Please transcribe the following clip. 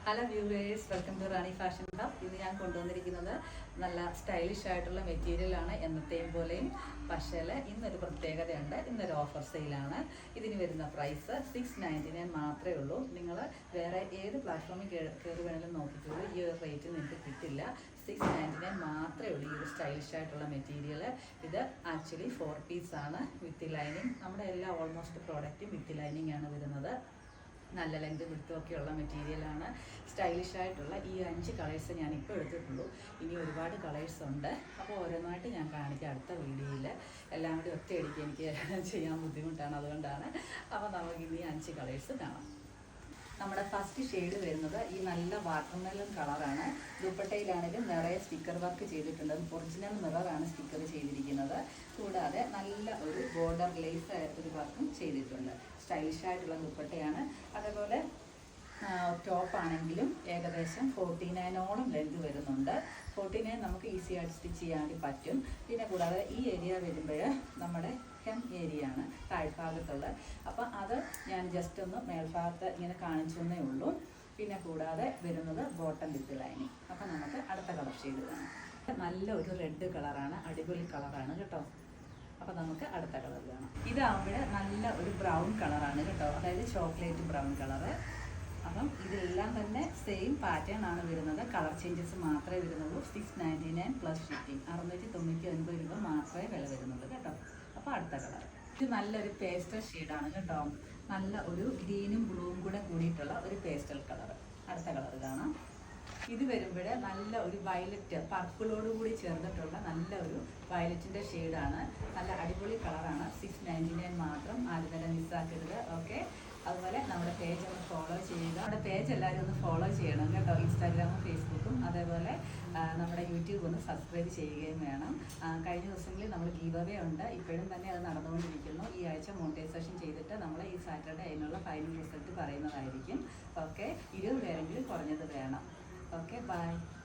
Hello viewers, welcome to Rani fashion hub. ഇന്ന് ഞാൻ കൊണ്ടുവന്നിരിക്കുന്നത് നല്ല സ്റ്റൈലിഷ് ആയിട്ടുള്ള മെറ്റീരിയലാണ് എന്നത്തെയും പോലെയും. പക്ഷേ ഇന്നൊരു പ്രത്യേകതയുണ്ട്. ഇന്നൊരു ഓഫർ സെയിലാണ്. ഇതിന് വരുന്ന പ്രൈസ് 699 മാത്രമേ ഉള്ളൂ. നിങ്ങൾ വേറെ ഏത് പ്ലാറ്റ്ഫോമിൽ കയറി വേണമെങ്കിലും നോക്കിക്കോളൂ, ഈ ഒരു റേറ്റ് നിങ്ങൾക്ക് കിട്ടില്ല. 699 മാത്രമേ ഉള്ളൂ ഈ ഒരു സ്റ്റൈലിഷ് ആയിട്ടുള്ള മെറ്റീരിയൽ. ഇത് ആക്ച്വലി 4 പീസാണ് വിത്ത് ലൈനിങ്. നമ്മുടെ എല്ലാ ഓൾമോസ്റ്റ് പ്രോഡക്റ്റും വിത്ത് ലൈനിങ് ആണ് വരുന്നത്. നല്ല ലെങ്ത് വിടുത്തൊക്കെയുള്ള മെറ്റീരിയലാണ്. സ്റ്റൈലിഷ് ആയിട്ടുള്ള ഈ 5 കളേഴ്സ് ഞാൻ ഇപ്പോൾ എടുത്തിട്ടുള്ളൂ. ഇനി ഒരുപാട് കളേഴ്സ് ഉണ്ട്. അപ്പോൾ ഓരോന്നായിട്ട് ഞാൻ കാണിക്കാം അടുത്ത വീഡിയോയിൽ. എല്ലാം കൂടി ഒറ്റയടിക്ക് എനിക്ക് ചെയ്യാൻ ബുദ്ധിമുട്ടാണ്, അതുകൊണ്ടാണ്. അപ്പോൾ നമുക്ക് ഇനി 5 കളേഴ്സ് കാണാം. നമ്മുടെ ഫസ്റ്റ് ഷെയ്ഡ് വരുന്നത് ഈ നല്ല വാട്ടർമെലൺ കളറാണ്. ദുപ്പട്ടയിലാണെങ്കിലും നിറയെ സ്റ്റിക്കർ വർക്ക് ചെയ്തിട്ടുണ്ട്. ഒറിജിനൽ മിററാണ് സ്റ്റിക്കർ ചെയ്തിരിക്കുന്നത്. കൂടാതെ നല്ല ഒരു ബോർഡർ ലേസ് ഒരു വർക്കും ചെയ്തിട്ടുണ്ട്. സ്റ്റൈലിഷ് ആയിട്ടുള്ള ദുപ്പട്ടയാണ്. അതേപോലെ ടോപ്പാണെങ്കിലും ഏകദേശം 49ഓളം ലെങ്ത് വരുന്നുണ്ട്. 49 നമുക്ക് ഈസി ആയിട്ട് സ്റ്റിച്ച് ചെയ്യാൻ വേണ്ടി പറ്റും. പിന്നെ കൂടാതെ ഈ ഏരിയ വരുമ്പോൾ നമ്മുടെ ഹെം ഏരിയ ആണ് താഴ്ഭാഗത്തുള്ളത്. അപ്പം അത് ഞാൻ ജസ്റ്റ് ഒന്ന് മേൽഭാഗത്ത് ഇങ്ങനെ കാണിച്ചു എന്നേ ഉള്ളൂ. പിന്നെ കൂടാതെ വരുന്നത് ബോട്ടം വിത്ത് ലൈനിങ്. അപ്പം നമുക്ക് അടുത്ത കളർ ഷെയ്ഡ് കാണാം. നല്ല ഒരു റെഡ് കളറാണ്, അടിപൊളി കളറാണ് കേട്ടോ. അപ്പം നമുക്ക് അടുത്ത കളർ കാണാം. ഇതാകുമ്പോൾ നല്ല ഒരു ബ്രൗൺ കളറാണ് കേട്ടോ, അതായത് ചോക്ലേറ്റ് ബ്രൗൺ കളറ്. അപ്പം ഇതെല്ലാം തന്നെ സെയിം പാറ്റേൺ ആണ് വരുന്നത്. കളർ ചേഞ്ചസ് മാത്രമേ വരുന്നുള്ളൂ. 699 പ്ലസ് ഷിപ്പിംഗ്, 699 രൂപ മാത്രമേ വില വരുന്നുള്ളൂ കേട്ടോ. അപ്പോൾ അടുത്ത കളർ ഇത് നല്ലൊരു പേസ്റ്റൽ ഷെയ്ഡാണ് കേട്ടോ. നല്ല ഒരു ഗ്രീനും ബ്ലൂവും കൂടെ കൂടിയിട്ടുള്ള ഒരു പേസ്റ്റൽ കളർ. അടുത്ത കളർ കാണാം. ഇത് വരുമ്പോൾ നല്ല ഒരു വയലറ്റ് പർപ്പിളോട് കൂടി ചേർന്നിട്ടുള്ള നല്ല ഒരു വയലറ്റിൻ്റെ ഷെയ്ഡാണ്. നല്ല അടിപൊളി കളറാണ്. 699 മാത്രം. ആരും തന്നെ മിസ്സാക്കരുത്. ഓക്കെ. അതുപോലെ നമ്മുടെ പേജ് ഒന്ന് ഫോളോ ചെയ്യുക. നമ്മുടെ പേജ് എല്ലാവരും ഒന്ന് ഫോളോ ചെയ്യണം കേട്ടോ. ഇൻസ്റ്റാഗ്രാമും ഫേസ്ബുക്കും അതേപോലെ നമ്മുടെ യൂട്യൂബ് ഒന്ന് സബ്സ്ക്രൈബ് ചെയ്യുകയും വേണം. കഴിഞ്ഞ ദിവസങ്ങളിൽ നമ്മൾ ഗീവ് അവേ ഉണ്ട്. ഇപ്പോഴും തന്നെ അത് നടന്നുകൊണ്ടിരിക്കുന്നു. ഈ ആഴ്ച മോണിറ്റൈസേഷൻ ചെയ്തിട്ട് നമ്മൾ ഈ സാറ്റർഡേ അതിനുള്ള ഫൈനൽ റിസൾട്ട് പറയുന്നതായിരിക്കും. ഓക്കെ. 20 പേരെങ്കിലും കുറഞ്ഞത് വേണം. Okay, by.